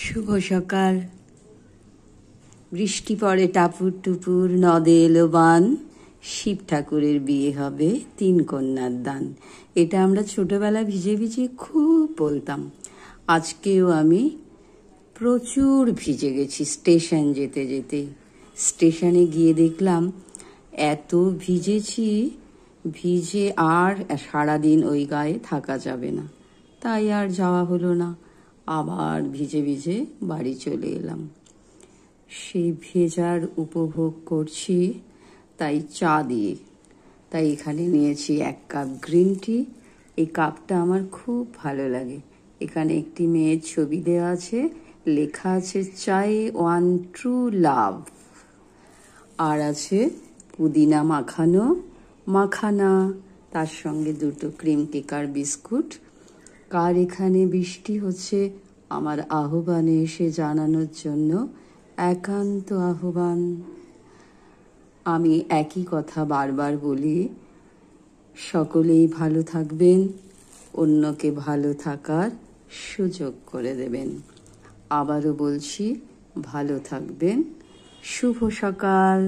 শুভ সকাল। বৃষ্টি পড়ে টাপুর টুপুর, নদে এলো বান, শিব ঠাকুরের বিয়ে হবে, 3 কন্যার দান। এটা আমরা ছোটবেলায় ভিজে ভিজে খুব বলতাম। আজকেও আমি প্রচুর ভিজে গেছি স্টেশন যেতে যেতে। স্টেশনে গিয়ে দেখলাম এত ভিজেছি, ভিজে আর সারাদিন ওই গায়ে থাকা যাবে না, তাই আর যাওয়া হলো না। আবার ভিজে ভিজে বাড়ি চলে এলাম। সেই ভেজার উপভোগ করছি তাই চা দিয়ে। তাই এখানে নিয়েছি 1 কাপ গ্রিন টি। এই কাপটা আমার খুব ভালো লাগে। এখানে একটি মেয়ের ছবি দেওয়া আছে, লেখা আছে চাই ওয়ান ট্রু লাভ, আর আছে পুদিনা মাখানা, তার সঙ্গে 2টো ক্রিম কেকার বিস্কুট। কার এখানে বৃষ্টি হচ্ছে আমার আহ্বানে এসে জানানোর জন্য একান্ত আহ্বান। আমি একই কথা বারবার বলি, সকলেই ভালো থাকবেন, অন্যকে ভালো থাকার সুযোগ করে দেবেন। আবারও বলছি, ভালো থাকবেন। শুভ সকাল।